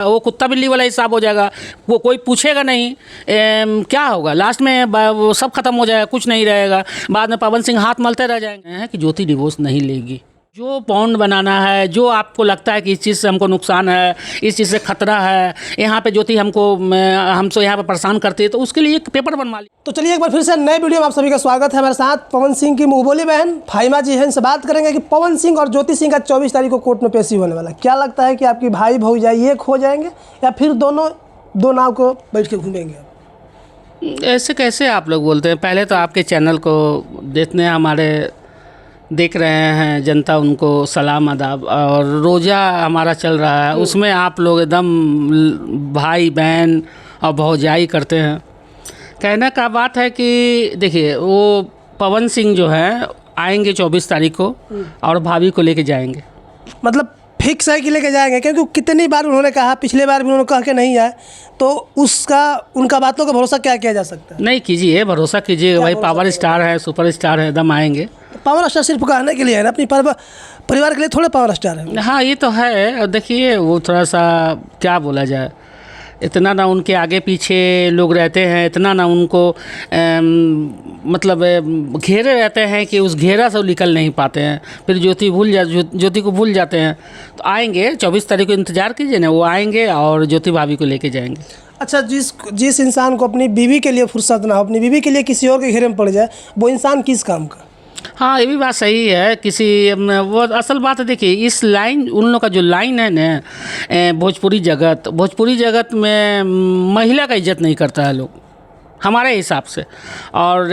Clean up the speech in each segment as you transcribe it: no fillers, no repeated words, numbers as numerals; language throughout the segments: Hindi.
वो कुत्ता बिल्ली वाला हिसाब हो जाएगा। वो कोई पूछेगा नहीं, क्या होगा लास्ट में, वो सब खत्म हो जाएगा, कुछ नहीं रहेगा। बाद में पवन सिंह हाथ मलते रह जाएंगे कि ज्योति डिवोर्स नहीं लेगी। जो पॉन्ड बनाना है, जो आपको लगता है कि इस चीज़ से हमको नुकसान है, इस चीज़ से खतरा है, यहाँ पे ज्योति हमसे यहाँ पे परेशान करती है, तो उसके लिए एक पेपर बनवा ली। तो चलिए एक बार फिर से नए वीडियो में आप सभी का स्वागत है। हमारे साथ पवन सिंह की मुंहबोली बहन फाहिमा जी हैं। इनसे बात करेंगे कि पवन सिंह और ज्योति सिंह का 24 तारीख को कोर्ट में पेशी होने वाला है। क्या लगता है कि आपकी भाई भौजाई एक हो जाएंगे या फिर दोनों दो नाव को बैठ के घूमेंगे? ऐसे कैसे आप लोग बोलते हैं? पहले तो आपके चैनल को जितने हमारे देख रहे हैं जनता, उनको सलाम आदाब। और रोज़ा हमारा चल रहा है, उसमें आप लोग एकदम भाई बहन और भौजाई करते हैं। कहने का बात है कि देखिए, वो पवन सिंह जो है आएंगे 24 तारीख को और भाभी को लेके जाएंगे। मतलब फिक्स है कि लेके जाएंगे? क्योंकि कितनी बार उन्होंने कहा, पिछले बार भी उन्होंने कह के नहीं आए, तो उसका उनका बातों का भरोसा क्या किया जा सकता है? नहीं कीजिए, भरोसा कीजिए भाई, पावर स्टार है, सुपर स्टार है, एकदम आएंगे। पावर स्टार सिर्फ कहने के लिए है ना, अपनी परिवार के लिए थोड़े पावर स्टार है। हाँ ये तो है। देखिए वो थोड़ा सा क्या बोला जाए, इतना ना उनके आगे पीछे लोग रहते हैं, इतना ना उनको मतलब घेरे रहते हैं कि उस घेरा से निकल नहीं पाते हैं। फिर ज्योति को भूल जाते हैं। तो आएंगे 24 तारीख को, इंतज़ार कीजिए ना, वो आएंगे और ज्योति भाभी को लेके जाएंगे। अच्छा, जिस इंसान को अपनी बीवी के लिए फुर्सत ना हो, अपनी बीवी के लिए किसी और के घेरे में पड़ जाए, वो इंसान किस काम का? हाँ ये भी बात सही है। वो असल बात है, देखिए इस लाइन, उन लोग का जो लाइन है ना, भोजपुरी जगत में महिला का इज्जत नहीं करता है लोग, हमारे हिसाब से। और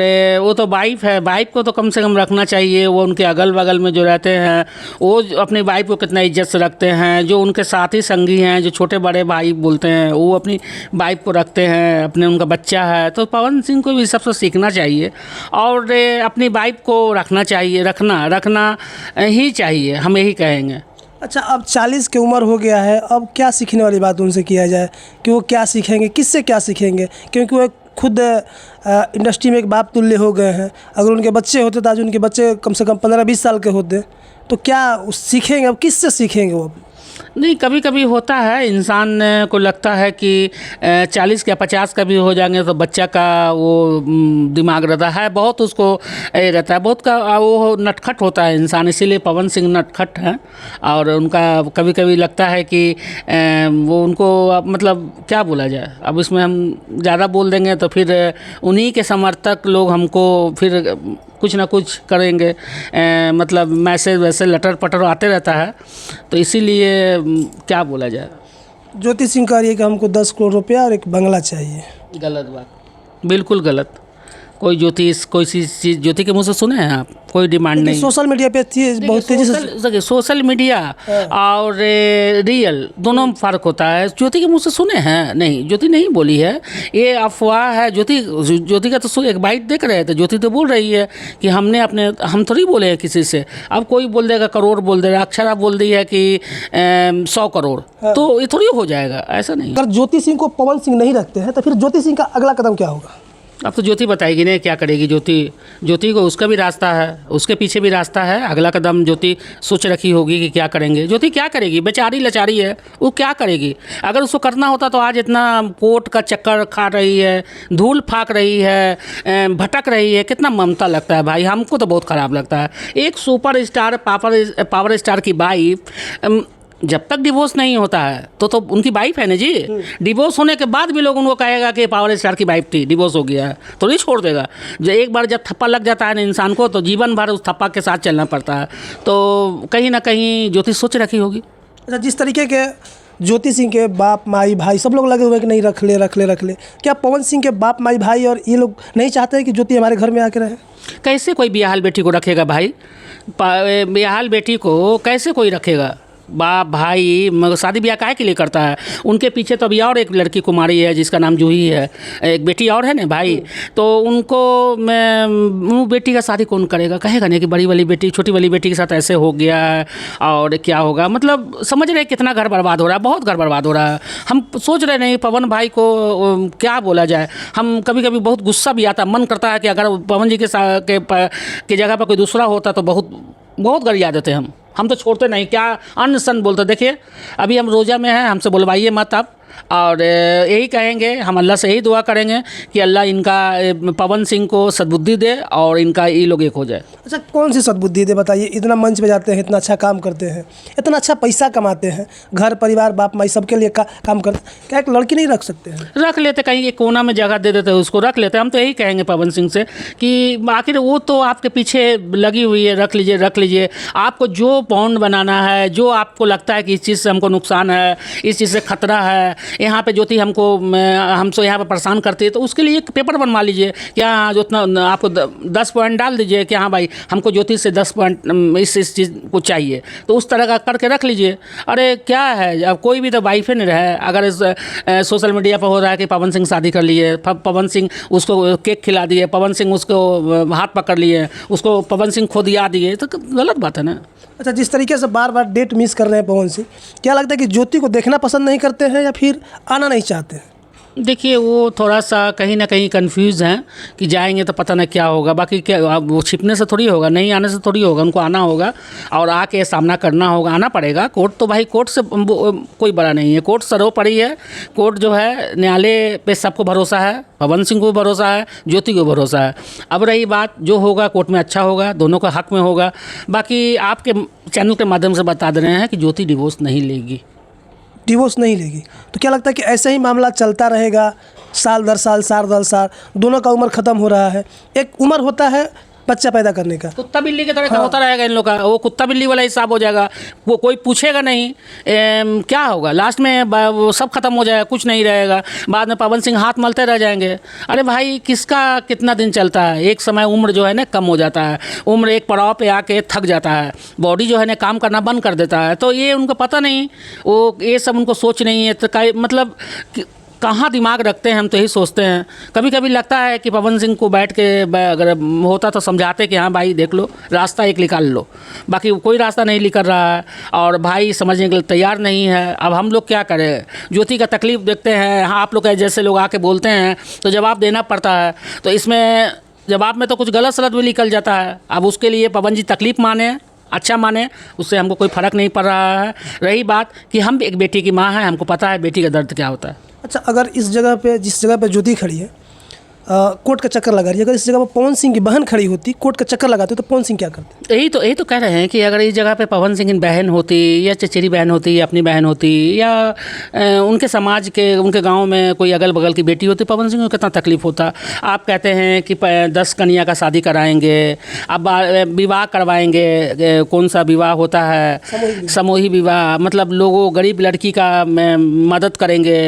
वो तो वाइफ है, वाइफ को तो कम से कम रखना चाहिए। वो उनके अगल बगल में जो रहते हैं, वो अपनी वाइफ को कितना इज्जत से रखते हैं। जो उनके साथी संगी हैं, जो छोटे बड़े भाई बोलते हैं, वो अपनी वाइफ को रखते हैं, अपने उनका बच्चा है। तो पवन सिंह को भी सबसे सीखना चाहिए और अपनी वाइफ को रखना चाहिए, रखना ही चाहिए, हम यही कहेंगे। अच्छा, अब 40 की उम्र हो गया है, अब क्या सीखने वाली बात उनसे किया जाए कि वो क्या सीखेंगे, किससे क्या सीखेंगे? क्योंकि वो खुद इंडस्ट्री में एक बाप तुल्य हो गए हैं। अगर उनके बच्चे होते तो आज उनके बच्चे कम से कम 15-20 साल के होते, तो क्या सीखेंगे? अब किससे सीखेंगे वो? नहीं, कभी कभी होता है, इंसान को लगता है कि 40 या 50 का भी हो जाएंगे तो बच्चा का वो दिमाग रहता है, बहुत उसको रहता है, बहुत का वो नटखट होता है इंसान। इसीलिए पवन सिंह नटखट हैं। और उनका कभी कभी लगता है कि वो उनको मतलब क्या बोला जाए, अब इसमें हम ज़्यादा बोल देंगे तो फिर उन्हीं के समर्थक लोग हमको फिर कुछ ना कुछ करेंगे। मतलब मैसेज वैसे लटर पटर आते रहता है, तो इसीलिए क्या बोला जाए। ज्योति सिंह कह रही है कि हमको 10 करोड़ रुपया और एक बंगला चाहिए। गलत बात, बिल्कुल गलत। कोई चीज़ ज्योति के मुँह से सुने हैं आप? कोई डिमांड नहीं। सोशल मीडिया पे बहुत तेजी से सोशल मीडिया और रियल दोनों में फ़र्क होता है। ज्योति के मुँह से सुने हैं? नहीं, ज्योति नहीं बोली है, ये अफवाह है। ज्योति का तो एक बाइट देख रहे थे, ज्योति तो बोल रही है कि हम थोड़ी बोले हैं किसी से। अब कोई बोल देगा करोड़, बोल देगा अक्षरा बोल दी है कि 100 करोड़, तो ये थोड़ी हो जाएगा, ऐसा नहीं। अगर ज्योति सिंह को पवन सिंह नहीं रखते हैं तो फिर ज्योति सिंह का अगला कदम क्या होगा? अब तो ज्योति बताएगी ना क्या करेगी। ज्योति को उसका भी रास्ता है, उसके पीछे भी रास्ता है। अगला कदम ज्योति सोच रखी होगी कि क्या करेंगे। ज्योति क्या करेगी? बेचारी लाचारी है, वो क्या करेगी? अगर उसको करना होता तो आज इतना कोर्ट का चक्कर खा रही है, धूल फाक रही है, भटक रही है। कितना ममता लगता है भाई, हमको तो बहुत ख़राब लगता है। एक सुपर स्टार पावर स्टार की वाइफ जब तक डिवोर्स नहीं होता है तो उनकी वाइफ है ना जी। डिवोर्स होने के बाद भी लोग उनको कहेगा कि पावर स्टार की वाइफ थी, डिवोर्स हो गया है, तो नहीं छोड़ देगा। जो एक बार जब थप्पा लग जाता है ना इंसान को, तो जीवन भर उस थप्पा के साथ चलना पड़ता है। तो कहीं ना कहीं ज्योति सोच रखी होगी। अच्छा, जिस तरीके के ज्योति सिंह के बाप माई भाई सब लोग लगे हुए कि नहीं रख ले, क्या पवन सिंह के बाप माई भाई और ये लोग नहीं चाहते हैं कि ज्योति हमारे घर में आके रहे? कैसे कोई बियाहल बेटी को रखेगा भाई? बियाहल बेटी को कैसे कोई रखेगा? बाप भाई शादी ब्याह काहे के लिए करता है? उनके पीछे तो अभी और एक लड़की कुमारी है जिसका नाम जूही है, एक बेटी और है ना भाई। तो उनको वो बेटी का शादी कौन करेगा? कहेगा नहीं कि बड़ी वाली बेटी छोटी वाली बेटी के साथ ऐसे हो गया है और क्या होगा। मतलब समझ रहे कितना घर बर्बाद हो रहा है, बहुत घर बर्बाद हो रहा है। हम सोच रहे नहीं पवन भाई को क्या बोला जाए। हम कभी कभी बहुत गुस्सा भी आता, मन करता है कि अगर पवन जी के जगह पर कोई दूसरा होता तो बहुत गरिया देते हम तो छोड़ते नहीं, क्या अन्न सन बोलते। देखिए अभी हम रोज़ा में हैं, हमसे बुलवाइए मत आप। और यही कहेंगे, हम अल्लाह से यही दुआ करेंगे कि अल्लाह इनका पवन सिंह को सद्बुद्धि दे और इनका ये लोग एक हो जाए। अच्छा, कौन सी सद्बुद्धि दे बताइए? इतना मंच पे जाते हैं, इतना अच्छा काम करते हैं, इतना अच्छा पैसा कमाते हैं, घर परिवार बाप माई सबके लिए काम करते, क्या एक लड़की नहीं रख सकते हैं? रख लेते, कहीं एक कोना में जगह दे देते, उसको रख लेते। हम तो यही कहेंगे पवन सिंह से कि आखिर वो तो आपके पीछे लगी हुई है, रख लीजिए रख लीजिए। आपको जो पॉन्ड बनाना है, जो आपको लगता है कि इस चीज़ से हमको नुकसान है, इस चीज़ से खतरा है, यहाँ पे ज्योति हमसे यहाँ पे परेशान करती है, तो उसके लिए एक पेपर बनवा लीजिए कि हाँ जो उतना आपको 10 पॉइंट डाल दीजिए कि हाँ भाई हमको ज्योति से 10 पॉइंट इस चीज़ को चाहिए, तो उस तरह का करके रख लीजिए। अरे क्या है, अब कोई भी तो वाइफ नहीं रहे। अगर इस सोशल मीडिया पर हो रहा है कि पवन सिंह शादी कर लिए, पवन सिंह उसको केक खिला दिए, पवन सिंह उसको हाथ पकड़ लिए, उसको पवन सिंह खुद याद दिए, तो गलत बात है ना। अच्छा, जिस तरीके से बार बार डेट मिस कर रहे हैं पवन सिंह, क्या लगता है कि ज्योति को देखना पसंद नहीं करते हैं या फिर आना नहीं चाहते हैं? देखिए वो थोड़ा सा कहीं ना कहीं कंफ्यूज हैं कि जाएंगे तो पता नहीं क्या होगा। बाकी क्या वो छिपने से थोड़ी होगा, नहीं आने से थोड़ी होगा, उनको आना होगा और आके सामना करना होगा, आना पड़ेगा। कोर्ट तो भाई कोर्ट से कोई बड़ा नहीं है, कोर्ट सर्वोपरि है। कोर्ट जो है, न्यायालय पे सबको भरोसा है, पवन सिंह को भी भरोसा है, ज्योति को भरोसा है। अब रही बात, जो होगा कोर्ट में अच्छा होगा, दोनों का हक में होगा। बाकी आपके चैनल के माध्यम से बता दे रहे हैं कि ज्योति डिवोर्स नहीं लेगी। डिवोर्स नहीं लेगी तो क्या लगता है कि ऐसे ही मामला चलता रहेगा, साल दर साल, दोनों का उम्र ख़त्म हो रहा है। एक उम्र होता है बच्चा पैदा करने का, कुत्ता बिल्ली की तरह होता रहेगा इन लोग का, वो कुत्ता बिल्ली वाला हिसाब हो जाएगा। वो कोई पूछेगा नहीं क्या होगा, लास्ट में वो सब खत्म हो जाएगा, कुछ नहीं रहेगा। बाद में पवन सिंह हाथ मलते रह जाएंगे। अरे भाई किसका कितना दिन चलता है, एक समय उम्र जो है ना कम हो जाता है, उम्र एक पड़ाव पे आके थक जाता है, बॉडी जो है ना काम करना बंद कर देता है। तो ये उनको पता नहीं, वो ये सब उनको सोच नहीं है। तो मतलब कहाँ दिमाग रखते हैं, हम तो यही सोचते हैं। कभी कभी लगता है कि पवन सिंह को बैठ के अगर होता तो समझाते कि हाँ भाई देख लो, रास्ता एक निकाल लो। बाकी कोई रास्ता नहीं निकल रहा है और भाई समझने के लिए तैयार नहीं है। अब हम लोग क्या करें, ज्योति का तकलीफ़ देखते हैं। हाँ, आप लोग जैसे लोग आके बोलते हैं तो जवाब देना पड़ता है, तो इसमें जवाब में तो कुछ गलत सलत भी निकल जाता है। अब उसके लिए पवन जी तकलीफ़ माने, अच्छा माने, उससे हमको कोई फ़र्क नहीं पड़ रहा है। रही बात कि हम एक बेटी की माँ हैं, हमको पता है बेटी का दर्द क्या होता है। अच्छा, अगर इस जगह पे, जिस जगह पे ज्योति खड़ी है, कोर्ट का चक्कर लगा रही है, अगर इस जगह पर पवन सिंह की बहन खड़ी होती, कोर्ट का चक्कर लगाते, तो पवन सिंह क्या करते? यही तो कह रहे हैं कि अगर इस जगह पे पवन सिंह की बहन होती या चचेरी बहन होती या अपनी बहन होती या उनके समाज के, उनके गांव में कोई अगल बगल की बेटी होती, पवन सिंह को कितना तकलीफ़ होता। आप कहते हैं कि 10 कन्या का शादी कराएंगे, अब विवाह करवाएंगे। कौन सा विवाह होता है, समूही विवाह, मतलब लोगों गरीब लड़की का मदद करेंगे,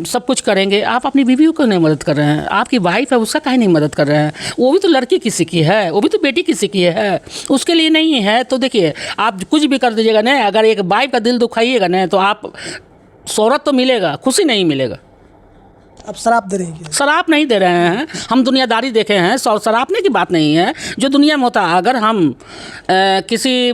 सब कुछ करेंगे। आप अपनी बीवी को नहीं मदद कर रहे हैं, आपकी वाइफ है उसका काहे नहीं मदद कर रहे हैं? वो भी तो लड़की किसी की है, वो भी तो बेटी किसी की है, उसके लिए नहीं है। तो देखिए आप कुछ भी कर दीजिएगा ना, अगर एक वाइफ का दिल दुखाइएगा ना, तो आप शोहरत तो मिलेगा, खुशी नहीं मिलेगा। अब शराब दे रहे हैं? शराब नहीं दे रहे हैं, हम दुनियादारी देखे हैं। शराबने की बात नहीं है, जो दुनिया में होता है। अगर हम किसी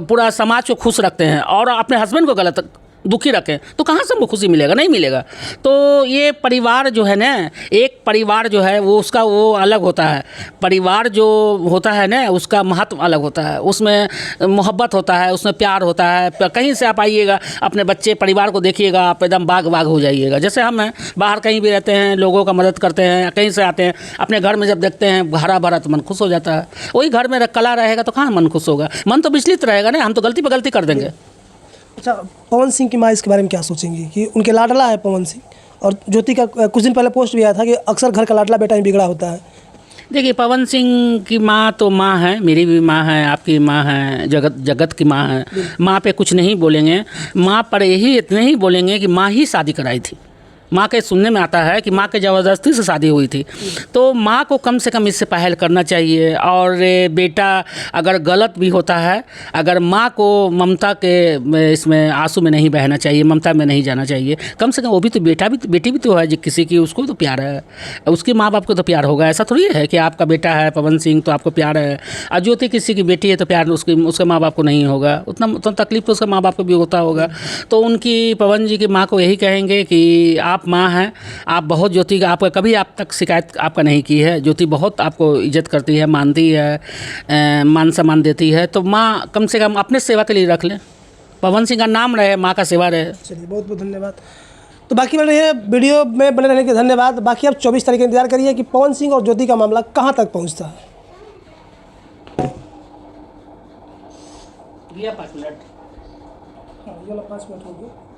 पूरा समाज को खुश रखते हैं और अपने हस्बैंड को गलत दुखी रखें, तो कहाँ से हमको खुशी मिलेगा? नहीं मिलेगा। तो ये परिवार जो है ना, एक परिवार जो है वो उसका वो अलग होता है। परिवार जो होता है ना, उसका महत्व अलग होता है, उसमें मोहब्बत होता है, उसमें प्यार होता है। कहीं से आप आइएगा, अपने बच्चे परिवार को देखिएगा, आप एकदम बाग हो जाइएगा। जैसे हम हैं, बाहर कहीं भी रहते हैं, लोगों का मदद करते हैं, कहीं से आते हैं, अपने घर में जब देखते हैं हरा भरा तो मन खुश हो जाता है। वही घर में कला रहेगा तो कहाँ मन खुश होगा? मन तो विचलित रहेगा ना, हम तो गलती पर गलती कर देंगे। अच्छा, पवन सिंह की माँ इसके बारे में क्या सोचेंगी कि उनके लाडला है पवन सिंह, और ज्योति का कुछ दिन पहले पोस्ट भी आया था कि अक्सर घर का लाडला बेटा ही बिगड़ा होता है। देखिए पवन सिंह की माँ तो माँ है, मेरी भी माँ है, आपकी माँ है, जगत की माँ है। माँ पे कुछ नहीं बोलेंगे, माँ पर यही इतने ही बोलेंगे कि माँ ही शादी कराई थी। माँ के सुनने में आता है कि माँ के ज़बरदस्ती से शादी हुई थी। तो माँ को कम से कम इससे पहल करना चाहिए। और बेटा अगर गलत भी होता है, अगर माँ को ममता के इसमें आंसू में नहीं बहना चाहिए, ममता में नहीं जाना चाहिए। कम से कम वो भी तो बेटी भी तो है किसी की, उसको तो प्यार है, उसके माँ बाप को तो प्यार होगा। ऐसा थोड़ी है कि आपका बेटा है पवन सिंह तो आपको प्यार है, और ज्योति किसी की बेटी है तो प्यार उसके माँ बाप को नहीं होगा। उतना तकलीफ तो उसके माँ बाप को भी होता होगा। तो उनकी, पवन जी की माँ को यही कहेंगे कि आप आप माँ हैं, आप बहुत ज्योति का, आपका कभी आप तक शिकायत आपका नहीं की है। ज्योति बहुत आपको इज्जत करती है, मानती है, मान सम्मान देती है। तो माँ कम से कम अपने सेवा के लिए रख लें, पवन सिंह का नाम रहे, माँ का सेवा रहे। चलिए, बहुत बहुत धन्यवाद। तो बाकी बने रहिए, वीडियो में बने रहने के धन्यवाद। बाकी आप 24 तारीख का इंतजार करिए कि पवन सिंह और ज्योति का मामला कहाँ तक पहुँचता है। 5 मिनट। हाँ, ये 5 मिनट हो गए।